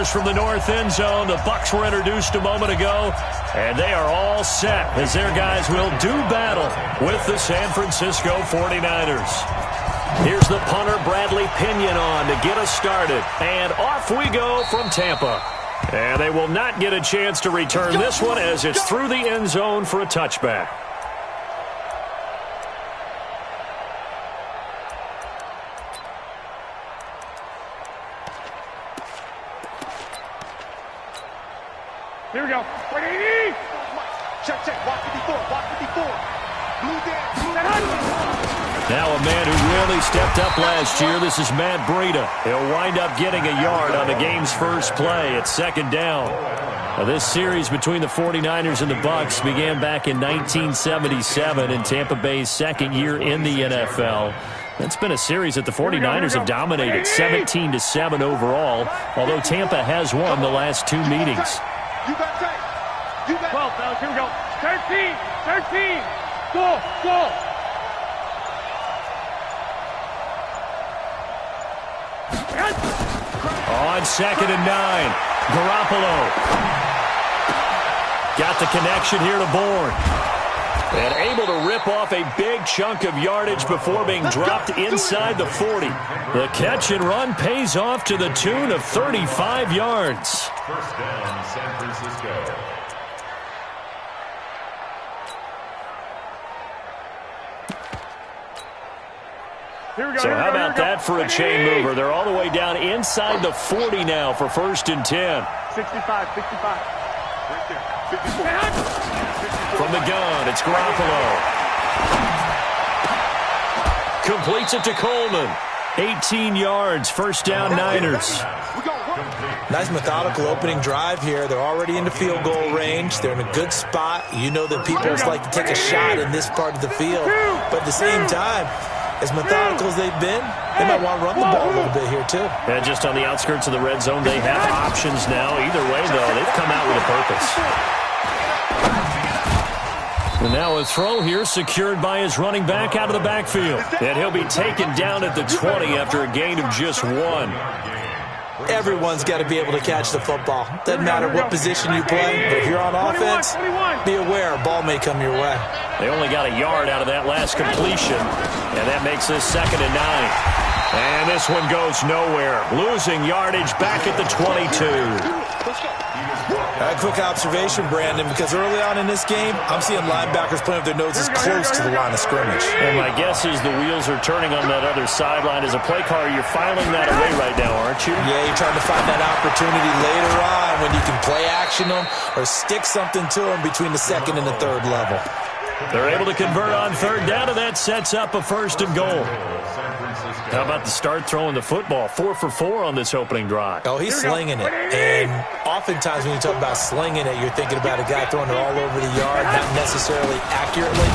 throws from the north end zone. The Bucs were introduced a moment ago, and they are all set as their guys will do battle with the San Francisco 49ers. Here's the punter, Bradley Pinion, on to get us started. And off we go from Tampa. And they will not get a chance to return this one as it's through the end zone for a touchback. Here we go. Check, check. Walk 54. Walk 54. Blue down. Now a man who really stepped up last year. This is Matt Breida. He'll wind up getting a yard on the game's first play. It's second down. Now, this series between the 49ers and the Bucs began back in 1977 in Tampa Bay's second year in the NFL. It's been a series that the 49ers have dominated, 17-7 overall, although Tampa has won the last two meetings. You got tape. You got 12, fellas. Here we go. 13. Go. On 2nd and 9, Garoppolo got the connection here to Bourne. And able to rip off a big chunk of yardage before being dropped inside the 40. The catch and run pays off to the tune of 35 yards. First down, San Francisco. So how about that for a chain mover? They're all the way down inside the 40 now for 1st and 10. 65. Right there. 54. From the gun, it's Garoppolo. Completes it to Coleman. 18 yards, first down Niners. Nice methodical opening drive here. They're already into field goal range. They're in a good spot. You know that people like to take a shot in this part of the field. But at the same time, as methodical as they've been, they might want to run the ball a little bit here, too. And just on the outskirts of the red zone, they have options now. Either way, though, they've come out with a purpose. And now a throw here secured by his running back out of the backfield. And he'll be taken down at the 20 after a gain of just 1. Everyone's got to be able to catch the football. Doesn't matter what position you play, but if you're on offense, be aware a ball may come your way. They only got a yard out of that last completion, and that makes this 2nd and 9. And this one goes nowhere. Losing yardage back at the 22. A quick observation, Brandon, because early on in this game, I'm seeing linebackers playing with their noses close to the line of scrimmage. And my guess is the wheels are turning on that other sideline. As a play caller, you're filing that away right now, aren't you? Yeah, you're trying to find that opportunity later on when you can play action them or stick something to them between the 2nd and the 3rd level. They're able to convert on 3rd down, and that sets up a 1st and goal. How about the start throwing the football? 4 for 4 on this opening drive. Oh, he's slinging it. And oftentimes when you talk about slinging it, you're thinking about a guy throwing it all over the yard, not necessarily accurately.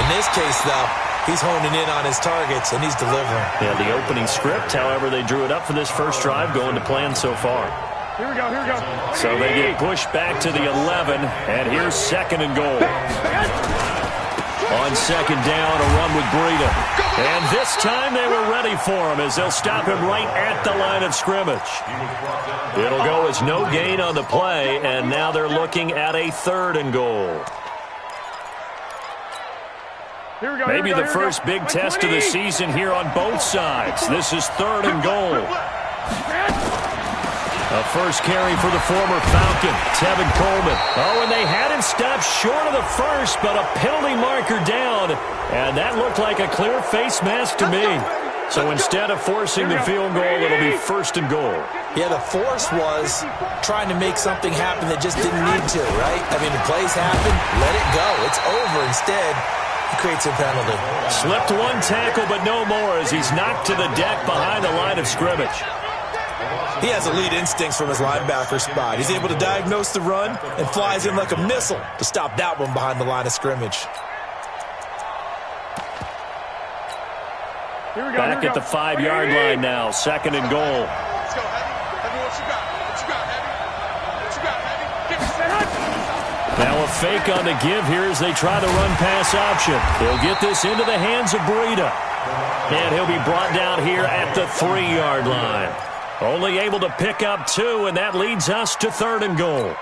In this case, though, he's honing in on his targets, and he's delivering. Yeah, the opening script, however, they drew it up for this first drive, going to plan so far. Here we go. So they get pushed back to the 11, and here's 2nd and goal. On 2nd down, a run with Breida. And this time they were ready for him as they'll stop him right at the line of scrimmage. It'll go as no gain on the play, and now they're looking at a 3rd and goal. Maybe the first big test of the season here on both sides. This is 3rd and goal. A first carry for the former Falcon, Tevin Coleman. Oh, and they had him stopped short of the first, but a penalty marker down. And that looked like a clear face mask to me. So instead of forcing the field goal, it'll be 1st and goal. Yeah, the force was trying to make something happen that just didn't need to, right? I mean, the plays happen, let it go. It's over. Instead, he creates a penalty. Slipped one tackle, but no more as he's knocked to the deck behind the line of scrimmage. He has elite instincts from his linebacker spot. He's able to diagnose the run and flies in like a missile to stop that one behind the line of scrimmage. Back at the 5-yard line now, 2nd and goal. Let's go, Heavy. Heavy, what you got? Heavy? Now a fake on the give here as they try the run-pass option. He'll get this into the hands of Breida. And he'll be brought down here at the 3-yard line. Only able to pick up 2, and that leads us to 3rd and goal.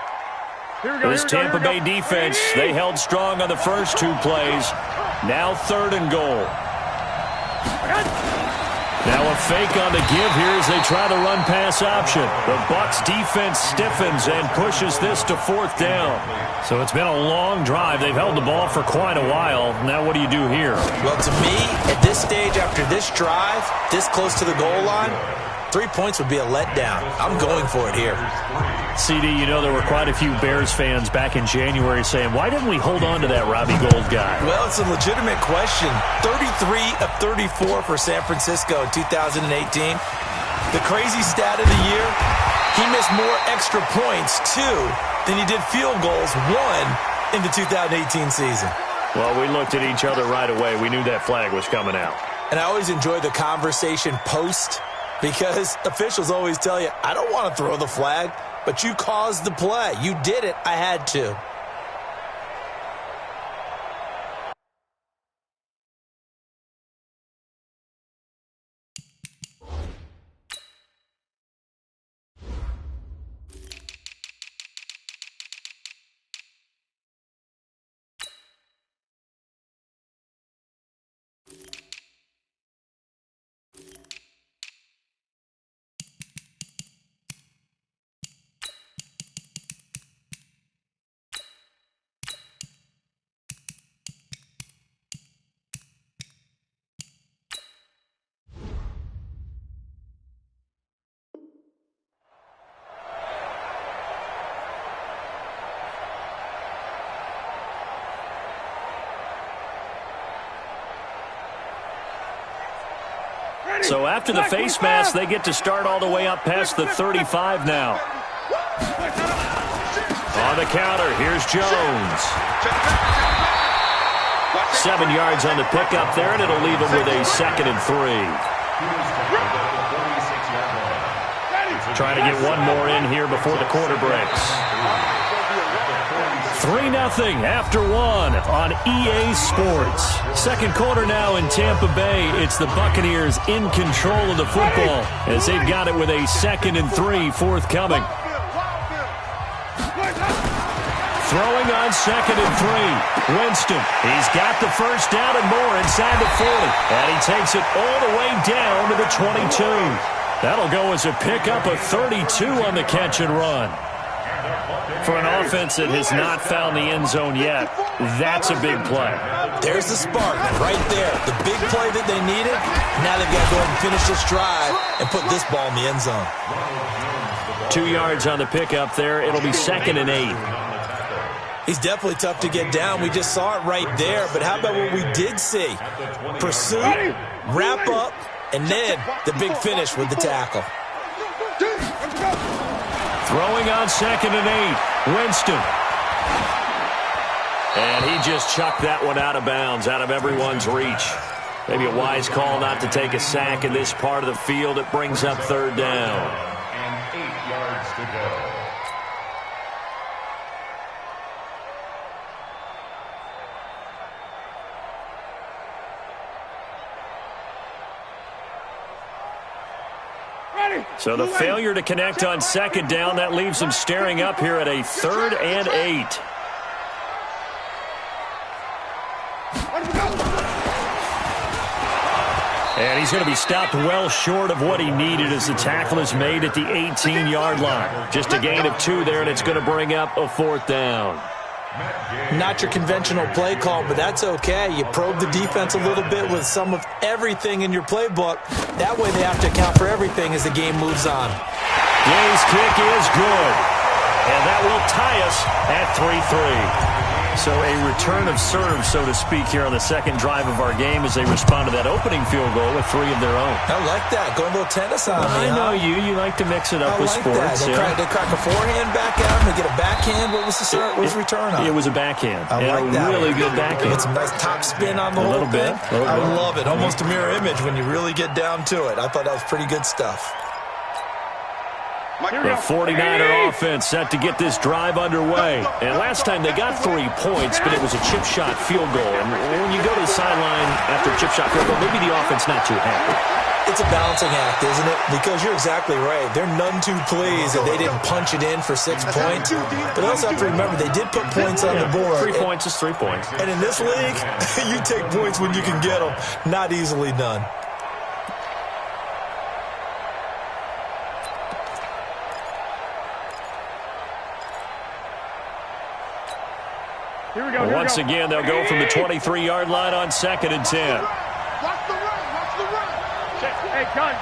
This Tampa Bay defense, they held strong on the first 2 plays. Now 3rd and goal. Now a fake on the give here as they try the run-pass option. The Bucs defense stiffens and pushes this to 4th down. So it's been a long drive. They've held the ball for quite a while. Now what do you do here? Well, to me, at this stage after this drive, this close to the goal line, 3 points would be a letdown. I'm going for it here. CD, you know there were quite a few Bears fans back in January saying, why didn't we hold on to that Robbie Gould guy? Well, it's a legitimate question. 33 of 34 for San Francisco in 2018. The crazy stat of the year, he missed more extra points, 2, than he did field goals, 1, in the 2018 season. Well, we looked at each other right away. We knew that flag was coming out. And I always enjoy the conversation post, because officials always tell you, I don't want to throw the flag, but you caused the play. You did it. I had to. So after the face mask, they get to start all the way up past the 35 now. On the counter, here's Jones. 7 yards on the pickup there, and it'll leave him with a 2nd and 3. Trying to get one more in here before the quarter breaks. 3-0 after 1 on EA Sports. Second quarter now in Tampa Bay. It's the Buccaneers in control of the football as they've got it with a 2nd and 3 forthcoming. Throwing on 2nd and 3. Winston, he's got the first down and more inside the 40. And he takes it all the way down to the 22. That'll go as a pickup of 32 on the catch and run. For an offense that has not found the end zone yet, that's a big play. There's the spark right there. The big play that they needed. Now they've got to go ahead and finish this drive and put this ball in the end zone. 2 yards on the pickup there. It'll be 2nd and 8. He's definitely tough to get down. We just saw it right there. But how about what we did see? Pursuit, wrap up, and then the big finish with the tackle. Throwing on 2nd and 8. Winston. And he just chucked that one out of bounds, out of everyone's reach. Maybe a wise call not to take a sack in this part of the field. It brings up 3rd down. And 8 yards to go. So the failure to connect on 2nd down, that leaves him staring up here at a 3rd and 8. And he's going to be stopped well short of what he needed as the tackle is made at the 18-yard line. Just a gain of 2 there, and it's going to bring up a 4th down. Not your conventional play call, but that's okay. You probe the defense a little bit with some of everything in your playbook. That way they have to account for everything as the game moves on. Gay's kick is good. And that will tie us at 3-3. So a return of serve, so to speak, here on the second drive of our game as they respond to that opening field goal with 3 of their own. I like that. Going a little tennis on me. I know you. You like to mix it up with like sports. That. They crack a forehand back at him. They get a backhand. What was the return on? It was a backhand. I like that. Really good backhand. Get some nice top spin on the whole thing. I love it. Almost a mirror image when you really get down to it. I thought that was pretty good stuff. The 49er offense set to get this drive underway. And last time they got 3 points, but it was a chip shot field goal. And when you go to the sideline after a chip shot field goal, maybe the offense not too happy. It's a balancing act, isn't it? Because you're exactly right. They're none too pleased that they didn't punch it in for 6 points. But they also have to remember they did put points on the board. 3 points is 3 points. And in this league, you take points when you can get them. Not easily done. Here we go. Once again, they'll go from the 23-yard line on 2nd and 10. Watch the run. Watch the run. Hey, gun. I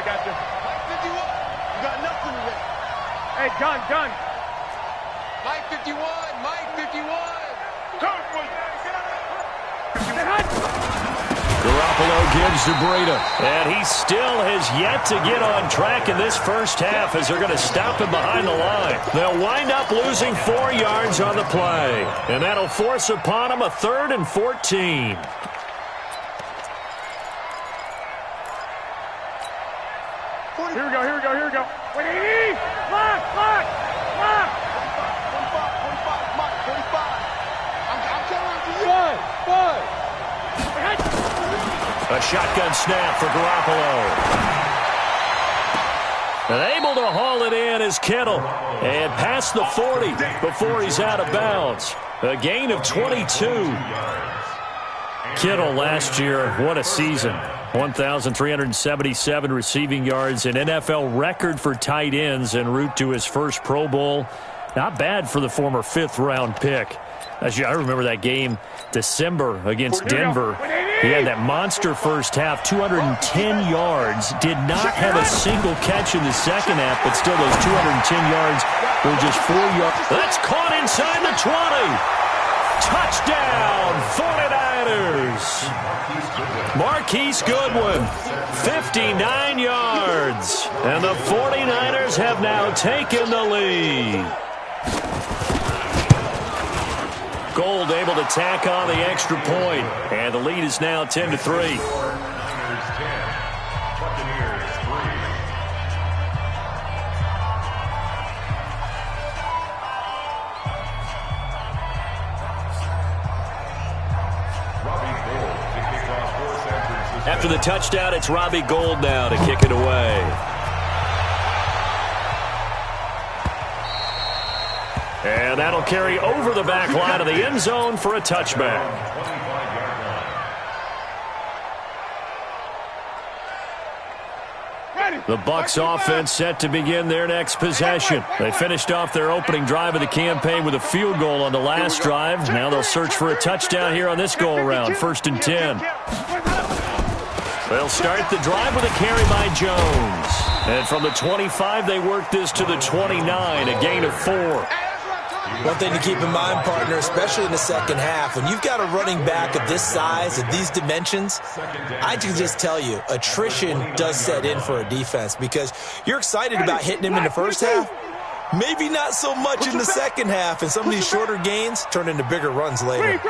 got you. Mike 51. You got nothing with it. Hey, gun. Mike 51. Garoppolo gives to Breida. And he still has yet to get on track in this first half as they're going to stop him behind the line. They'll wind up losing 4 yards on the play. And that'll force upon him a 3rd and 14. Here we go. Wait, lock. 45, Mike, 45. I'm coming to you. Five. A shotgun snap for Garoppolo. And able to haul it in is Kittle. And past the 40 before he's out of bounds. A gain of 22. Kittle last year, what a season. 1,377 receiving yards, an NFL record for tight ends en route to his first Pro Bowl. Not bad for the former 5th-round pick. I remember that game, December against Denver. He had that monster first half, 210 yards. Did not have a single catch in the second half, but still those 210 yards were just 4 yards. That's caught inside the 20. Touchdown, 49ers. Marquise Goodwin, 59 yards. And the 49ers have now taken the lead. Gold able to tack on the extra point. And the lead is now 10-3. Buccaneers 10, Buccaneers 3. After the touchdown, it's Robbie Gould now to kick it away. And that'll carry over the back line of the end zone for a touchback. The Bucs offense set to begin their next possession. They finished off their opening drive of the campaign with a field goal on the last drive. Now they'll search for a touchdown here on this go-around, 1st and 10. They'll start the drive with a carry by Jones. And from the 25, they work this to the 29, a gain of 4. One thing to keep in mind, partner, especially in the second half, when you've got a running back of this size, of these dimensions, I can just tell you, attrition does set in for a defense because you're excited about hitting him in the first half. Maybe not so much in the second half, and some of these shorter gains turn into bigger runs later. Mike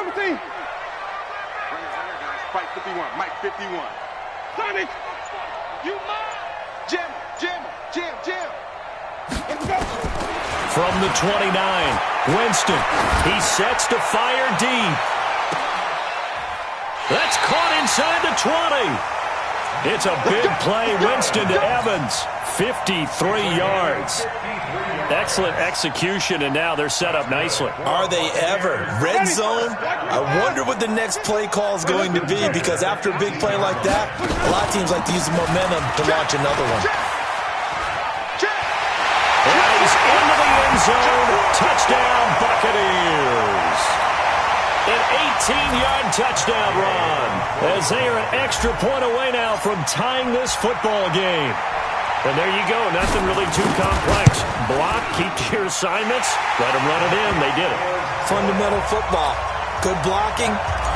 51, Mike 51. Sonic, you mine. Jim. From the 29, Winston. He sets to fire deep. That's caught inside the 20. It's a big play, Winston to Evans. 53 yards. Excellent execution, and now they're set up nicely. Are they ever? Red zone? I wonder what the next play call is going to be because after a big play like that, a lot of teams like to use the momentum to launch another one. He's into the end zone. Touchdown, Buccaneers. An 18-yard touchdown run as they are an extra point away now from tying this football game. And there you go. Nothing really too complex. Block, keep to your assignments, let them run it in. They did it. Fundamental football. Good blocking,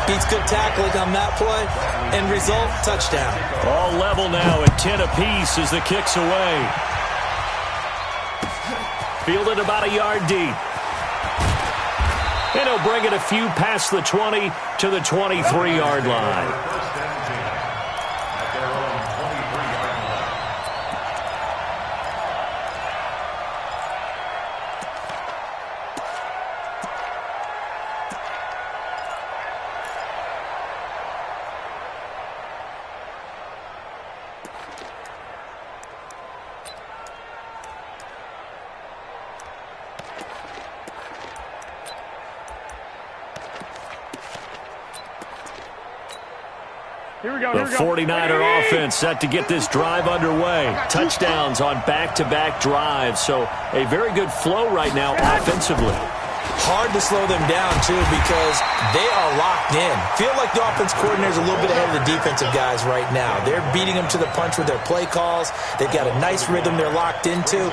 beats good tackling on that play, and result, touchdown. All level now at 10 apiece as the kick's away. Fielded about a yard deep. And he'll bring it a few past the 20 to the 23-yard line. The 49er offense set to get this drive underway. Touchdowns on back-to-back drives, so a very good flow right now offensively. Hard to slow them down, too, because they are locked in. Feel like the offense coordinator is a little bit ahead of the defensive guys right now. They're beating them to the punch with their play calls. They've got a nice rhythm they're locked into.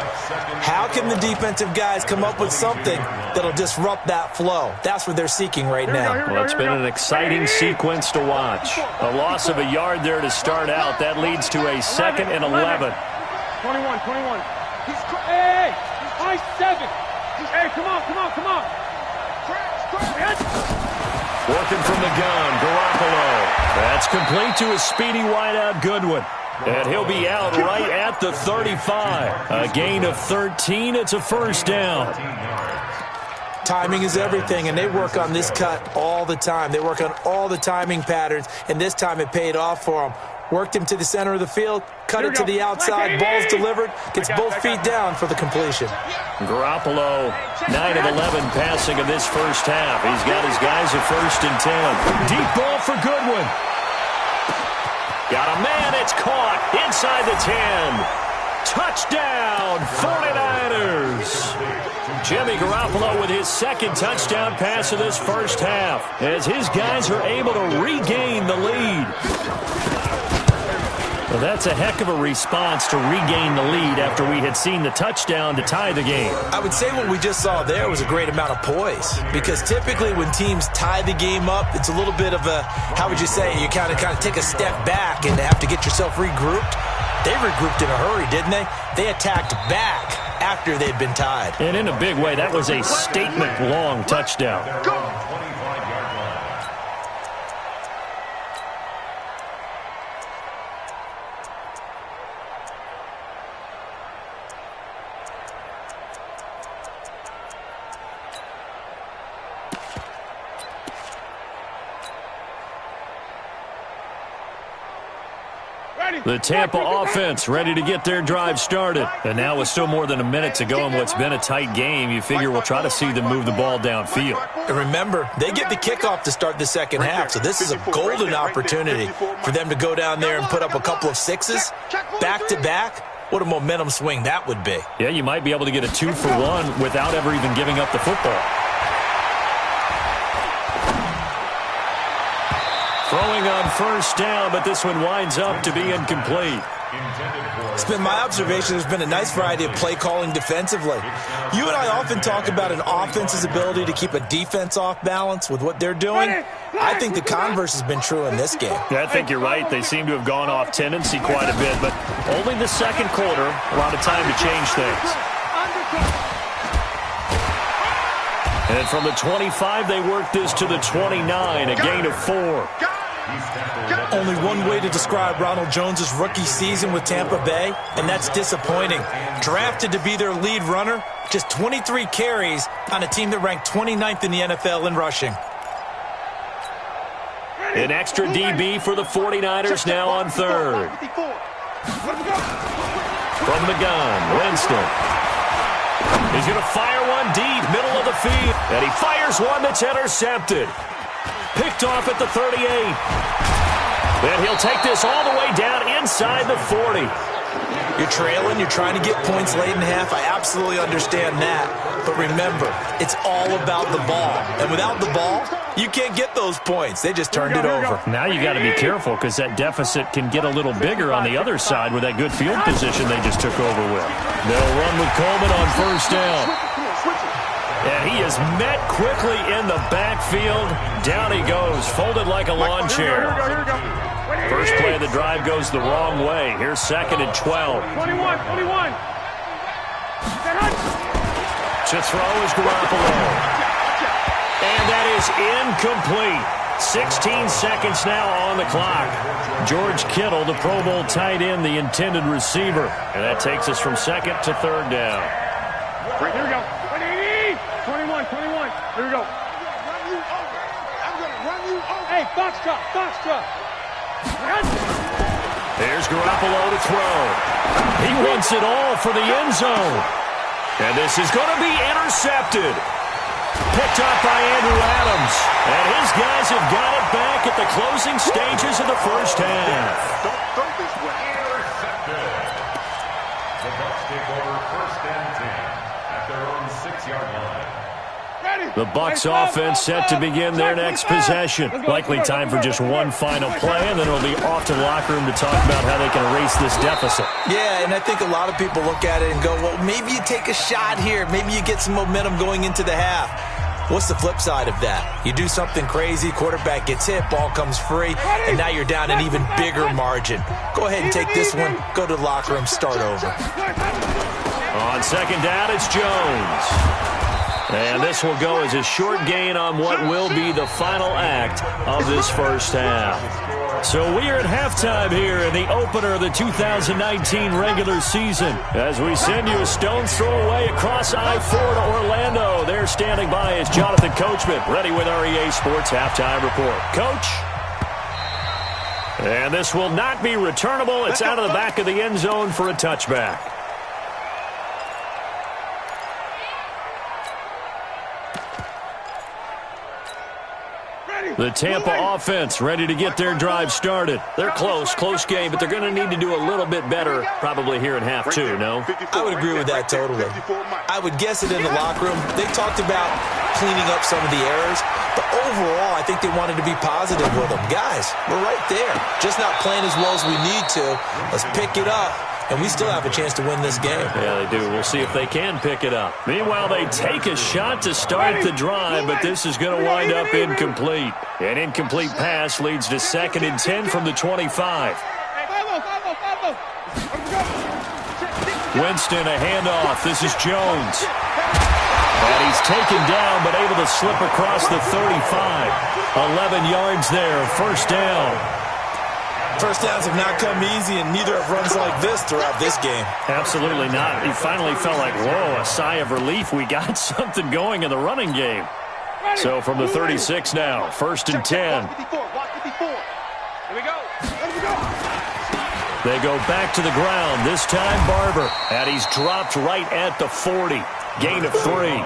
How can the defensive guys come up with something that'll disrupt that flow? That's what they're seeking right now. Well, it's been an exciting sequence to watch. A loss of a yard there to start out. That leads to a 2nd and 11. 21. Hey, I 7. Hey, come on. Working from the gun, Garoppolo. That's complete to a speedy wideout Goodwin. And he'll be out right at the 35. A gain of 13. It's a first down. Timing is everything, and they work on this cut all the time. They work on all the timing patterns, and this time it paid off for them. Worked him to the center of the field, cut it to the outside, ball's delivered, gets both feet down for the completion. Garoppolo, 9 of 11 passing in this first half. He's got his guys at 1st and 10. Deep ball for Goodwin. Got a man, it's caught inside the 10. Touchdown, 49ers. Jimmy Garoppolo with his 2nd touchdown pass of this first half as his guys are able to regain the lead. Well, that's a heck of a response to regain the lead after we had seen the touchdown to tie the game. I would say what we just saw there was a great amount of poise, because typically when teams tie the game up, it's a little bit of a, how would you say, you kind of take a step back and have to get yourself regrouped. They regrouped in a hurry, didn't they? They attacked back after they'd been tied. And in a big way, that was a statement-long touchdown. The Tampa offense ready to get their drive started. And now with still more than a minute to go in what's been a tight game, you figure we'll try to see them move the ball downfield. And remember, they get the kickoff to start the second half, so this is a golden opportunity for them to go down there and put up a couple of sixes back-to-back. What a momentum swing that would be. Yeah, you might be able to get a 2-for-1 without ever even giving up the football. Throwing on first down, but this one winds up to be incomplete. It's been my observation there's been a nice variety of play calling defensively. You and I often talk about an offense's ability to keep a defense off balance with what they're doing. I think the converse has been true in this game. Yeah, I think you're right. They seem to have gone off tendency quite a bit, but only the second quarter, a lot of time to change things. And from the 25, they work this to the 29, a gain of 4. Only one way to describe Ronald Jones' rookie season with Tampa Bay, and that's disappointing. Drafted to be their lead runner, just 23 carries on a team that ranked 29th in the NFL in rushing. An extra DB for the 49ers now on 3rd. From the gun, Winston. He's going to fire one deep, middle of the field. And he fires one that's intercepted. Picked off at the 38. And he'll take this all the way down inside the 40. You're trailing, you're trying to get points late in half. I absolutely understand that. But remember, it's all about the ball. And without the ball, you can't get those points. They just turned it over. Now you got to be careful because that deficit can get a little bigger on the other side with that good field position they just took over with. They'll run with Coleman on first down. And he is met quickly in the backfield. Down he goes, folded like a lawn chair. First play of the drive goes the wrong way. Here's 2nd and 12. 21. To throw is Garoppolo. And that is incomplete. 16 seconds now on the clock. George Kittle, the Pro Bowl tight end, the intended receiver. And that takes us from 2nd to 3rd down. Here we go. 21. Here we go. I'm going to run you over. Hey, box truck. There's Garoppolo to throw. He wants it all for the end zone. And this is going to be intercepted. Picked up by Andrew Adams. And his guys have got it back at the closing stages of the first half. Don't throw this way. Intercepted. The Bucs take over 1st and 10 at their own 6-yard line. The Bucs offense set to begin their next possession. Likely time for just one final play, and then it'll be off to the locker room to talk about how they can erase this deficit. Yeah, and I think a lot of people look at it and go, well, maybe you take a shot here. Maybe you get some momentum going into the half. What's the flip side of that? You do something crazy, quarterback gets hit, ball comes free, and now you're down an even bigger margin. Go ahead and take this one, go to the locker room, start over. On second down, it's Jones. And this will go as a short gain on what will be the final act of this first half. So we are at halftime here in the opener of the 2019 regular season. As we send you a stone's throw away across I-4 to Orlando. There standing by is Jonathan Coachman, ready with our EA Sports Halftime Report. Coach? And this will not be returnable. It's out of the back of the end zone for a touchback. The Tampa offense ready to get their drive started. They're close game, but they're going to need to do a little bit better probably here in half two, no? I would agree with that totally. I would guess it in the locker room. They talked about cleaning up some of the errors, but overall I think they wanted to be positive with them. Guys, we're right there. Just not playing as well as we need to. Let's pick it up. And we still have a chance to win this game. Yeah, they do. We'll see if they can pick it up. Meanwhile, they take a shot to start the drive, but this is going to wind up incomplete. An incomplete pass leads to 2nd and 10 from the 25. Winston, a handoff. This is Jones. And he's taken down, but able to slip across the 35. 11 yards there, first down. First downs have not come easy, and neither have runs like this throughout this game. Absolutely not. He finally felt like, whoa, a sigh of relief. We got something going in the running game. So from the 36 now, 1st and 10. Here we go. They go back to the ground. This time Barber. And he's dropped right at the 40. Gain of 3.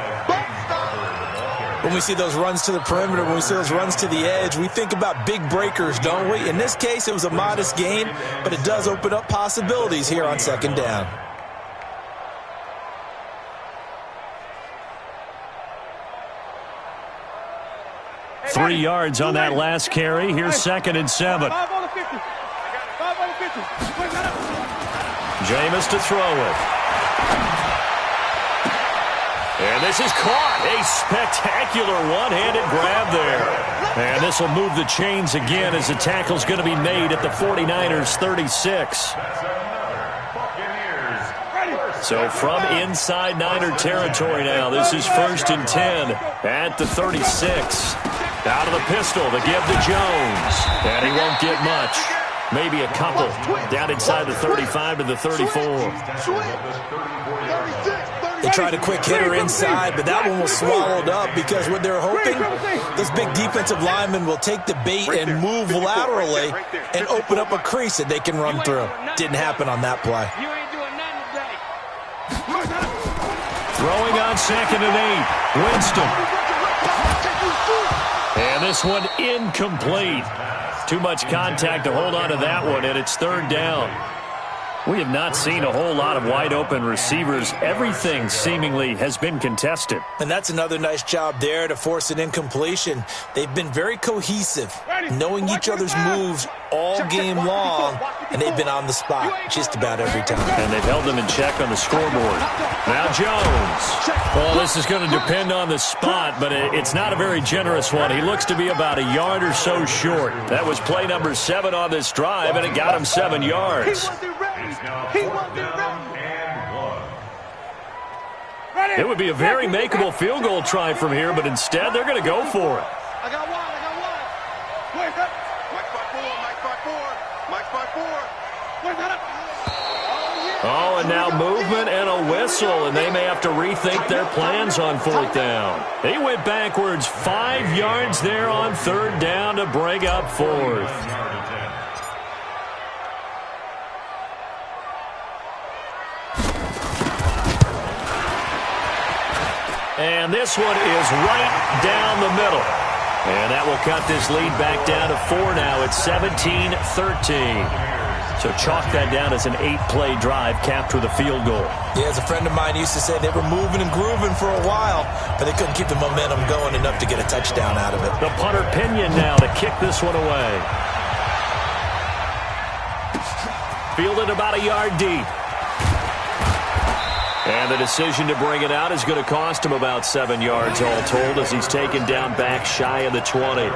When we see those runs to the perimeter, when we see those runs to the edge, we think about big breakers, don't we? In this case, it was a modest gain, but it does open up possibilities here on 2nd down. Hey, 3 yards on that last carry. Here's 2nd and 7. 5 on the 50. 5 on the 50. Jameis to throw it. And this is caught. A spectacular one-handed grab there. And this will move the chains again as the tackle's going to be made at the 49ers 36. So from inside Niner territory now, this is 1st and 10 at the 36. Out of the pistol to give to Jones. And he won't get much. Maybe a couple. Down inside the 35 to the 34. They tried a quick hitter inside, but that one was swallowed up because what they're hoping, this big defensive lineman will take the bait and move laterally and open up a crease that they can run through. Didn't happen on that play. Throwing on 2nd and 8. Winston. And this one incomplete. Too much contact to hold on to that one, and it's 3rd down. We have not seen a whole lot of wide-open receivers. Everything seemingly has been contested. And that's another nice job there to force an incompletion. They've been very cohesive, knowing each other's moves all game long, and they've been on the spot just about every time. And they've held them in check on the scoreboard. Now Jones. Well, this is going to depend on the spot, but it's not a very generous one. He looks to be about a yard or so short. That was play number 7 on this drive, and it got him 7 yards. It would be a very makeable field goal try from here, but instead they're going to go for it. I got one. Where's that? Mike's by 4. Where's that? Oh, and now movement and a whistle, and they may have to rethink their plans on 4th down. He went backwards 5 yards there on 3rd down to bring up 4th. And this one is right down the middle. And that will cut this lead back down to 4 now. It's 17-13. So chalk that down as an 8-play drive capped with a field goal. Yeah, as a friend of mine used to say, they were moving and grooving for a while, but they couldn't keep the momentum going enough to get a touchdown out of it. The punter Pinion now to kick this one away. Fielded about a yard deep. And the decision to bring it out is going to cost him about 7 yards all told as he's taken down back shy of the 20.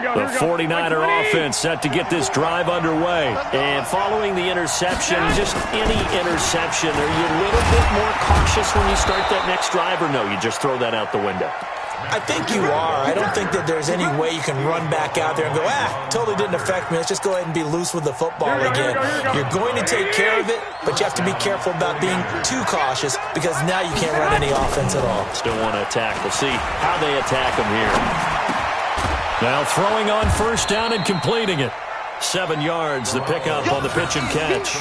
The 49er offense set to get this drive underway. And following the interception, just any interception, are you a little bit more cautious when you start that next drive, or no, you just throw that out the window? I think you are. I don't think that there's any way you can run back out there and go, totally didn't affect me. Let's just go ahead and be loose with the football again. You're going to take care of it, but you have to be careful about being too cautious because now you can't run any offense at all. Still want to attack. We'll see how they attack him here. Now throwing on first down and completing it. 7 yards, the pickup on the pitch and catch.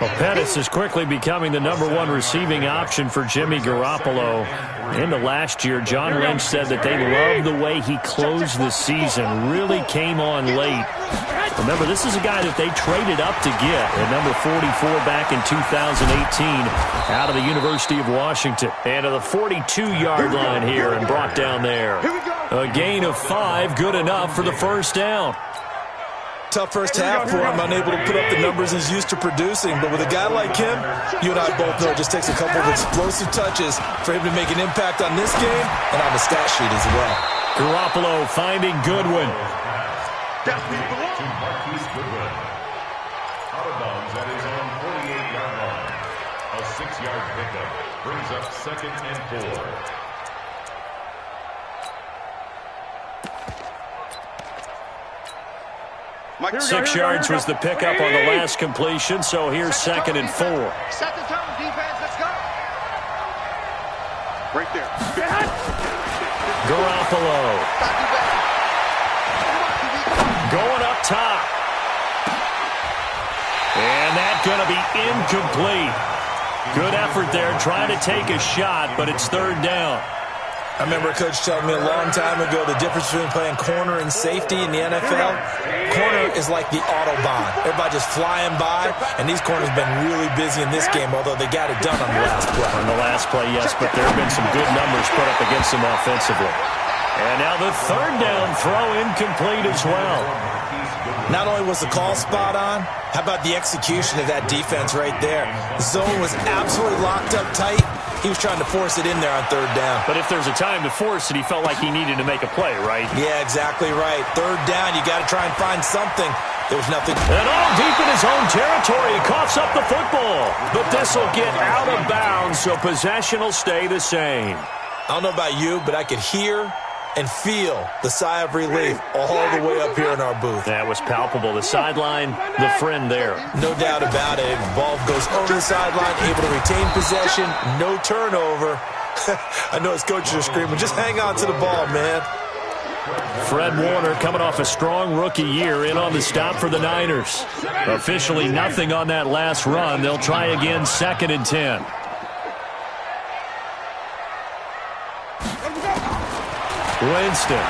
Well, Pettis is quickly becoming the #1 receiving option for Jimmy Garoppolo. Into last year, John Lynch said that they loved the way he closed the season, really came on late. Remember, this is a guy that they traded up to get at number 44 back in 2018 out of the University of Washington. And to the 42-yard line here and brought down there. A gain of 5, good enough for the first down. Tough first half for him, unable to put up the numbers he's used to producing. But with a guy like him, you and I both know it just takes a couple of explosive touches for him to make an impact on this game and on the stat sheet as well. Garoppolo finding Goodwin. To Marquise Goodwin. Out of bounds at his own 48-yard line. A 6-yard pickup brings up 2nd and 4. 6 yards was the pickup on the last completion, so here's 2nd and 4. Set the tone, defense, let's go. Right there. Garoppolo. Going up top. And that's going to be incomplete. Good effort there, trying to take a shot, but it's 3rd down. I remember a coach telling me a long time ago the difference between playing corner and safety in the NFL. Corner is like the Autobahn. Everybody just flying by, and these corners have been really busy in this game, although they got it done on the last play. On the last play, yes, but there have been some good numbers put up against them offensively. And now the 3rd down throw incomplete as well. Not only was the call spot on, how about the execution of that defense right there? The zone was absolutely locked up tight. He was trying to force it in there on 3rd down. But if there's a time to force it, he felt like he needed to make a play, right? Yeah, exactly right. 3rd down, you got to try and find something. There was nothing. And all deep in his own territory, he coughs up the football. But this will get out of bounds, so possession will stay the same. I don't know about you, but I could hear and feel the sigh of relief all the way up here in our booth. That was palpable. The sideline, the friend there. No doubt about it. Ball goes over the sideline, able to retain possession, no turnover. I know his coaches are screaming, just hang on to the ball, man. Fred Warner coming off a strong rookie year in on the stop for the Niners. Officially nothing on that last run. They'll try again 2nd and 10. Winston.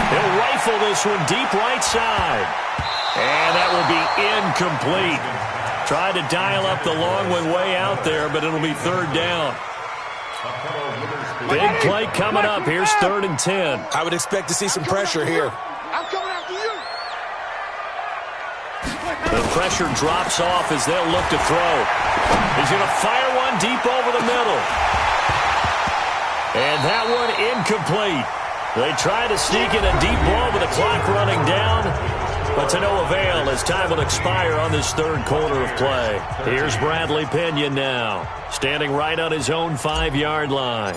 He'll rifle this one deep right side. And that will be incomplete. Tried to dial up the long one way out there, but it'll be 3rd down. Big play coming up. Here's 3rd and 10. I would expect to see some pressure here. I'm coming after you. The pressure drops off as they'll look to throw. He's going to fire one deep over the middle. And that one incomplete. They try to sneak in a deep ball with the clock running down, but to no avail as time will expire on this 3rd quarter of play. Here's Bradley Pinion now, standing right on his own 5-yard line.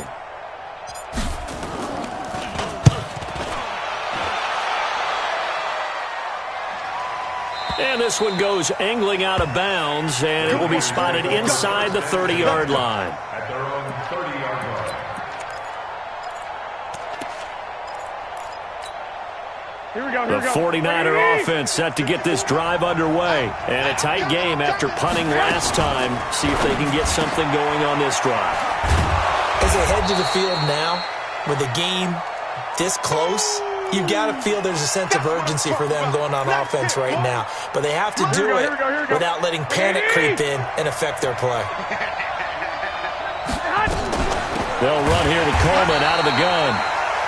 And this one goes angling out of bounds, and it will be spotted inside the 30-yard line. At their own 30-yard line. The 49er offense set to get this drive underway. And a tight game after punting last time. See if they can get something going on this drive. As they head to the field now, with the game this close, you've got to feel there's a sense of urgency for them going on offense right now. But they have to do it without letting panic creep in and affect their play. They'll run here with Coleman out of the gun.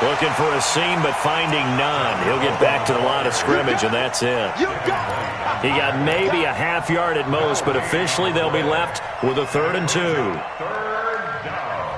Looking for a seam, but finding none. He'll get back to the line of scrimmage, and that's it. He got maybe a half yard at most, but officially they'll be left with a 3rd and 2. Third down.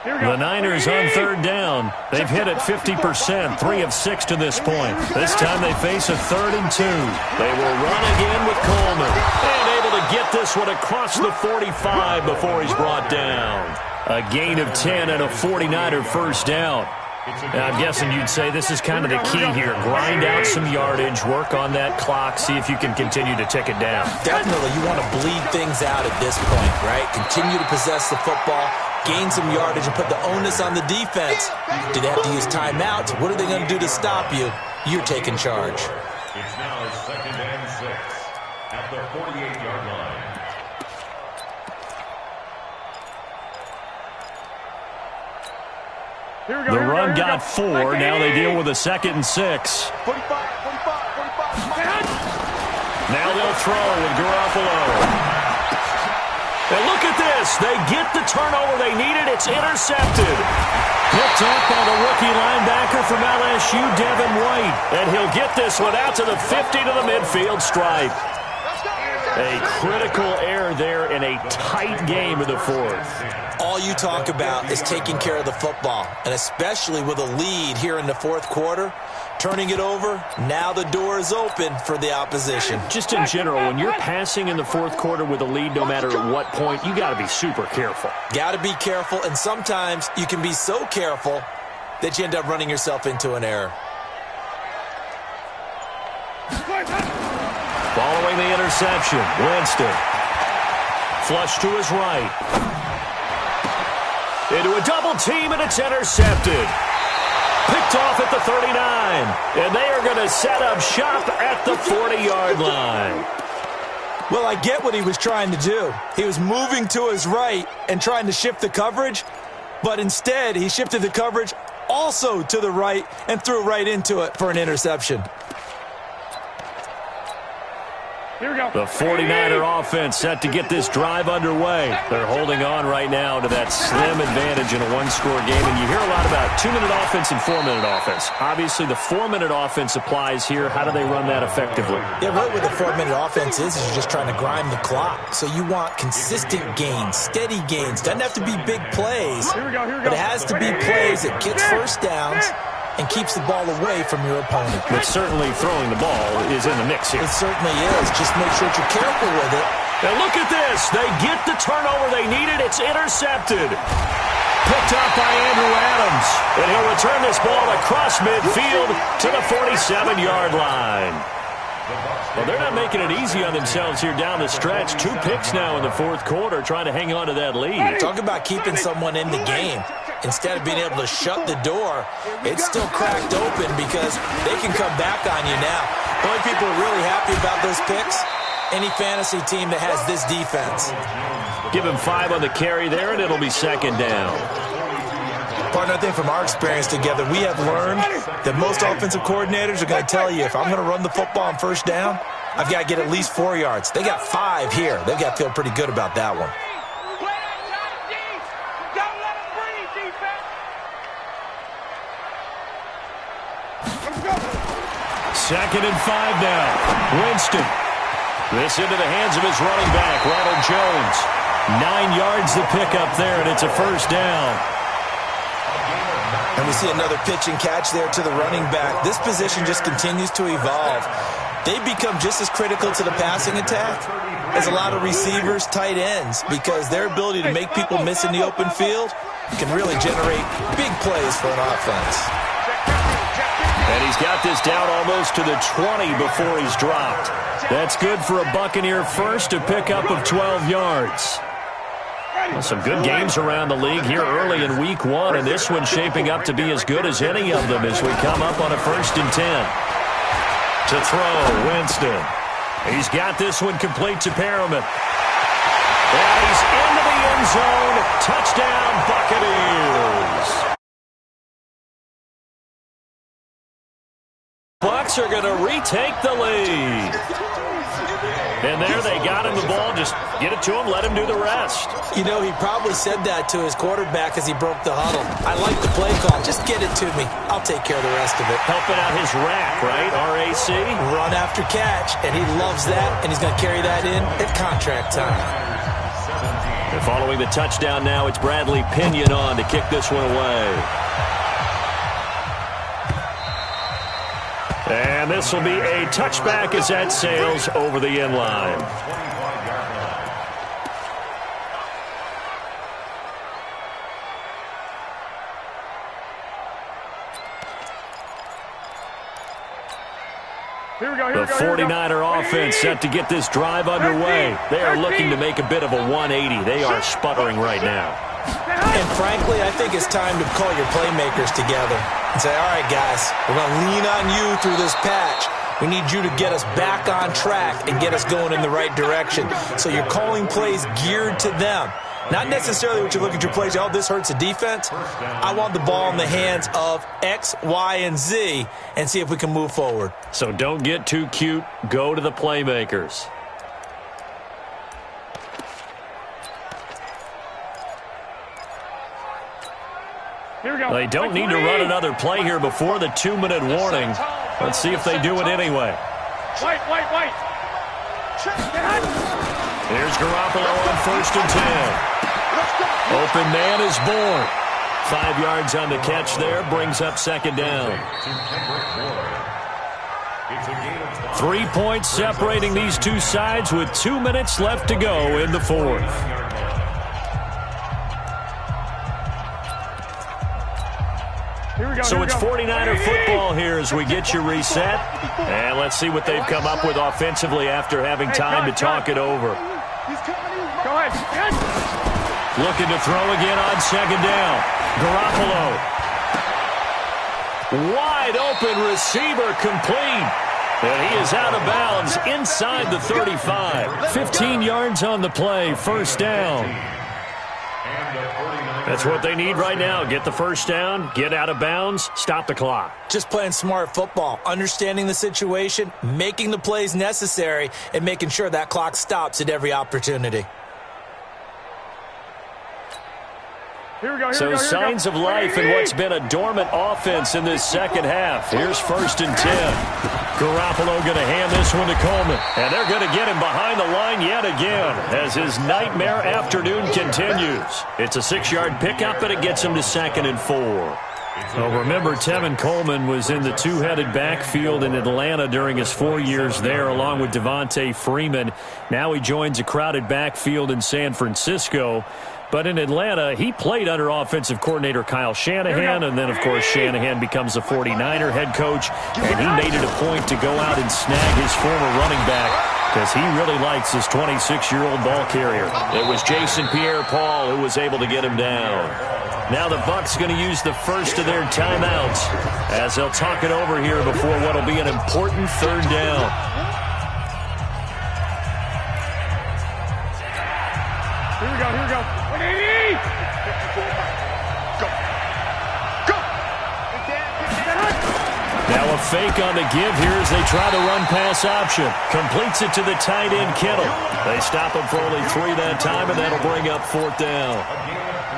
The Niners on 3rd down. They've hit it 50%, 3 of 6 to this point. This time they face a 3rd and 2. They will run again with Coleman. And able to get this one across the 45 before he's brought down. A gain of 10 and a 49er first down. I'm guessing you'd say this is kind of the key here. Grind out some yardage, work on that clock, see if you can continue to tick it down. Definitely, you want to bleed things out at this point, right? Continue to possess the football, gain some yardage, and put the onus on the defense. Do they have to use timeouts? What are they going to do to stop you? You're taking charge. It's now 2nd and 6 at the 48-yard line. The run got 4. Now they deal with a 2nd and 6. 45. Now they'll throw with Garoppolo. And look at this. They get the turnover they needed. It's intercepted. Picked up by the rookie linebacker from LSU, Devin White. And he'll get this one out to the 50 to the midfield stripe. A critical error there in a tight game of the 4th. All you talk about is taking care of the football, and especially with a lead here in the 4th quarter, turning it over, now the door is open for the opposition. Just in general, when you're passing in the 4th quarter with a lead, no matter at what point, you got to be super careful. Got to be careful, and sometimes you can be so careful that you end up running yourself into an error. Following the interception, Winston. Flush to his right. Into a double team, and it's intercepted. Picked off at the 39. And they are going to set up shop at the 40-yard line. Well, I get what he was trying to do. He was moving to his right and trying to shift the coverage, but instead he shifted the coverage also to the right and threw right into it for an interception. Here we go. The 49er offense set to get this drive underway. They're holding on right now to that slim advantage in a one-score game. And you hear a lot about 2-minute offense and 4-minute offense. Obviously, the 4-minute offense applies here. How do they run that effectively? Yeah, really what the 4-minute offense is you're just trying to grind the clock. So you want consistent gains, steady gains. Doesn't have to be big plays, but it has to be plays that gets first downs and keeps the ball away from your opponent. But certainly throwing the ball is in the mix here. It certainly is. Just make sure that you're careful with it. And look at this. They get the turnover they needed. It's intercepted. Picked up by Andrew Adams. And he'll return this ball across midfield to the 47-yard line. Well, they're not making it easy on themselves here down the stretch. 2 picks now in the 4th quarter, trying to hang on to that lead. Talk about keeping someone in the game. Instead of being able to shut the door, it's still cracked open because they can come back on you now. The only people really happy about those picks, any fantasy team that has this defense. Give him 5 on the carry there, and it'll be 2nd down. Partner, I think from our experience together, we have learned that most offensive coordinators are going to tell you, if I'm going to run the football on first down, I've got to get at least 4 yards. They got 5 here. They've got to feel pretty good about that one. Second and 5 now. Winston. This into the hands of his running back, Ronald Jones. 9 yards to pick up there, and it's a first down. And we see another pitch and catch there to the running back. This position just continues to evolve. They become just as critical to the passing attack as a lot of receivers, tight ends, because their ability to make people miss in the open field can really generate big plays for an offense. And he's got this down almost to the 20 before he's dropped. That's good for a Buccaneer first, a pickup of 12 yards. Well, some good games around the league here early in week 1, and this one's shaping up to be as good as any of them as we come up on a 1st and 10. To throw, Winston. He's got this one complete to Perriman. And he's into the end zone. Touchdown, Buccaneers. Bucs are going to retake the lead. And there they got him the ball. Just get it to him, let him do the rest. You know, he probably said that to his quarterback as he broke the huddle. I like the play call. Just get it to me. I'll take care of the rest of it. Helping out his rack, right? RAC? Run after catch, and he loves that, and he's going to carry that in at contract time. And following the touchdown now, it's Bradley Pinion on to kick this one away. And this will be a touchback as that sails over the end line. The 49er offense set to get this drive underway. They are looking to make a bit of a 180. They are sputtering right now. And frankly, I think it's time to call your playmakers together and say, all right, guys, we're going to lean on you through this patch. We need you to get us back on track and get us going in the right direction. So you're calling plays geared to them. Not necessarily what you look at your plays, oh, this hurts the defense. I want the ball in the hands of X, Y, and Z and see if we can move forward. So don't get too cute. Go to the playmakers. They don't need to run another play here before the 2-minute warning. Let's see if they do it anyway. White. Here's Garoppolo on 1st and 10. Open man is born. 5 yards on the catch there, brings up 2nd down. 3 points separating these two sides with 2 minutes left to go in the 4th. So it's 49er football here as we get you reset. And let's see what they've come up with offensively after having time to talk it over. Go ahead. Looking to throw again on 2nd down. Garoppolo. Wide open receiver complete. And he is out of bounds inside the 35. 15 yards on the play, 1st down. That's what they need right now. Get the 1st down, get out of bounds, stop the clock. Just playing smart football, understanding the situation, making the plays necessary, and making sure that clock stops at every opportunity. So signs of life in what's been a dormant offense in this 2nd half. Here's 1st and 10. Garoppolo going to hand this one to Coleman. And they're going to get him behind the line yet again as his nightmare afternoon continues. It's a 6-yard pickup, and it gets him to 2nd and 4. Well, remember, Tevin Coleman was in the two-headed backfield in Atlanta during his 4 years there, along with Devontae Freeman. Now he joins a crowded backfield in San Francisco. But in Atlanta, he played under offensive coordinator Kyle Shanahan, and then, of course, Shanahan becomes a 49er head coach, and he made it a point to go out and snag his former running back because he really likes this 26-year-old ball carrier. It was Jason Pierre-Paul who was able to get him down. Now the Bucs going to use the first of their timeouts as they'll talk it over here before what will be an important 3rd down. Here we go. 180! Go! Now a fake on the give here as they try the run-pass option. Completes it to the tight end, Kittle. They stop him for only 3 that time, and that'll bring up 4th down.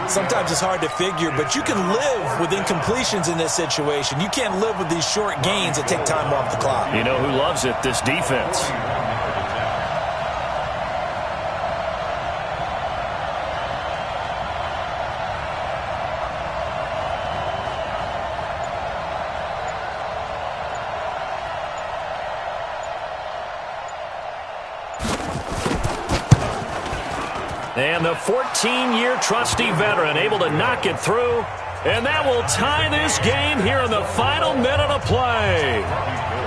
Sometimes it's hard to figure, but you can live with incompletions in this situation. You can't live with these short gains that take time off the clock. You know who loves it? This defense. And the 14-year trusty veteran able to knock it through And that will tie this game here in the final minute of play.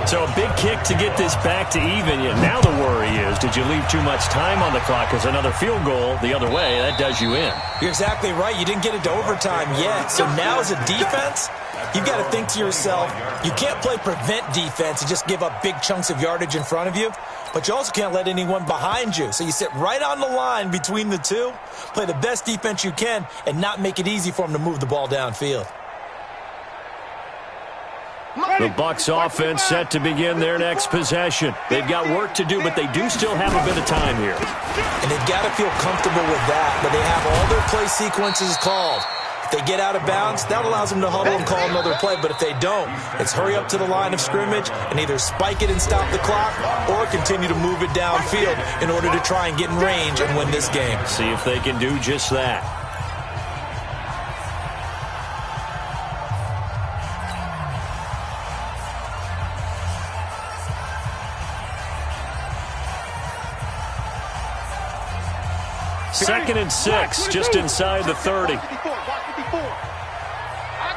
So a big kick to get this back to even. Now the worry is, did you leave too much time on the clock? Because another field goal the other way, that does you in. You're exactly right. You didn't get it to overtime yet. So now as a defense, you've got to think to yourself, you can't play prevent defense and just give up big chunks of yardage in front of you. But you also can't let anyone behind you. So you sit right on the line between the two, play the best defense you can, and not make it easy for them to move the ball downfield. The Bucs offense set to begin their next possession. They've got work to do, but they do still have a bit of time here. And they've got to feel comfortable with that, but they have all their play sequences called. If they get out of bounds, that allows them to huddle and call another play. But if they don't, it's hurry up to the line of scrimmage and either spike it and stop the clock or continue to move it downfield in order to try and get in range and win this game. See if they can do just that. Second and 6, just inside the 30. I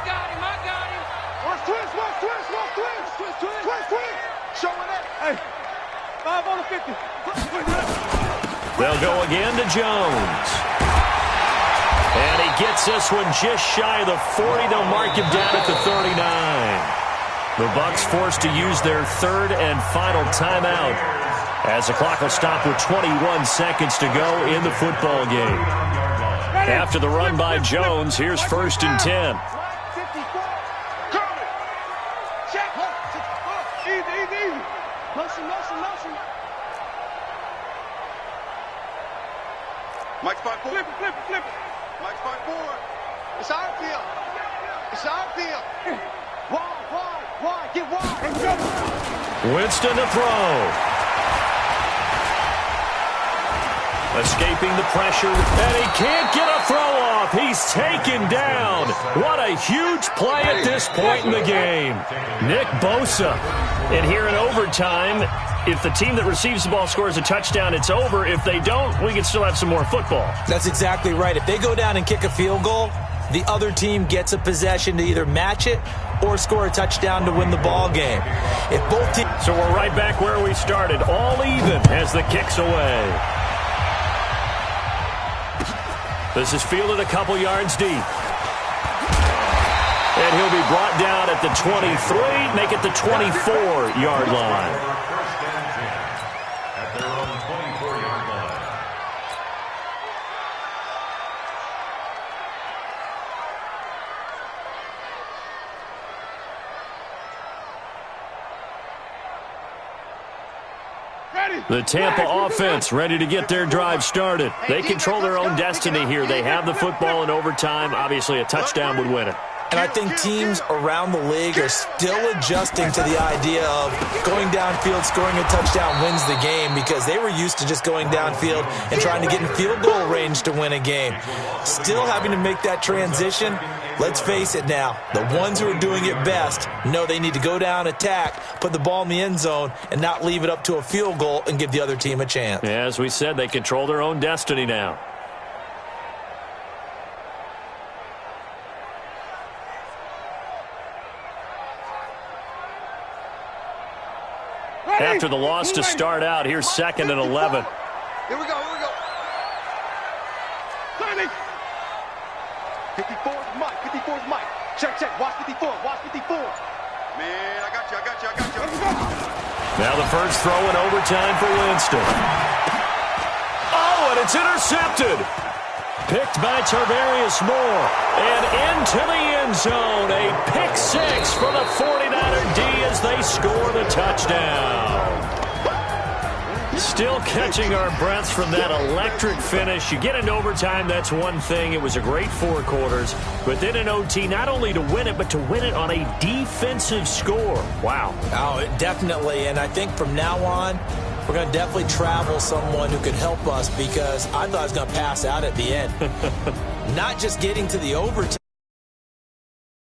got him. Twist. Showing it. Hey, 5 on the 50. They'll go again to Jones. And he gets this one just shy of the 40. They'll mark him down at the 39. The Bucs forced to use their third and final timeout, as the clock will stop with 21 seconds to go in the football game. After the run by Jones, here's 1st and 10. Easy. Motion. Mike's 5-4. Flip it. Mike's 5-4. It's our field. Wide. Get wide. Winston to throw. Escaping the pressure, and he can't get a throw off. He's taken down. What a huge play at this point in the game. Nick Bosa. And here in overtime, if the team that receives the ball scores a touchdown, it's over. If they don't, we can still have some more football. That's exactly right. If they go down and kick a field goal, the other team gets a possession to either match it or score a touchdown to win the ball game. If both teams... So we're right back where we started, all even as the kick's away. This is fielded a couple yards deep. And he'll be brought down at the 23, make it the 24-yard line. At their own 24-yard line. The Tampa offense ready to get their drive started. They control their own destiny here. They have the football in overtime. Obviously, a touchdown would win it. And I think teams around the league are still adjusting to the idea of going downfield, scoring a touchdown wins the game, because they were used to just going downfield and trying to get in field goal range to win a game. Still having to make that transition. Let's face it now, the ones who are doing it best know they need to go down, attack, put the ball in the end zone, and not leave it up to a field goal and give the other team a chance. As we said, they control their own destiny now. After the loss to start out, here's 2nd and 11. Here we go. 54's Mike. Check. Watch 54. Man, I got you. Now the first throw in overtime for Winston. Oh, and it's intercepted. Picked by Tarvarius Moore. And into the end zone. A pick 6 for the 49er D as they score the touchdown. Still catching our breaths from that electric finish. You get into overtime, that's one thing. It was a great 4 quarters. But then in OT, not only to win it, but to win it on a defensive score. Wow. Oh, definitely. And I think from now on, we're going to definitely travel someone who can help us, because I thought I was going to pass out at the end. Not just getting to the overtime.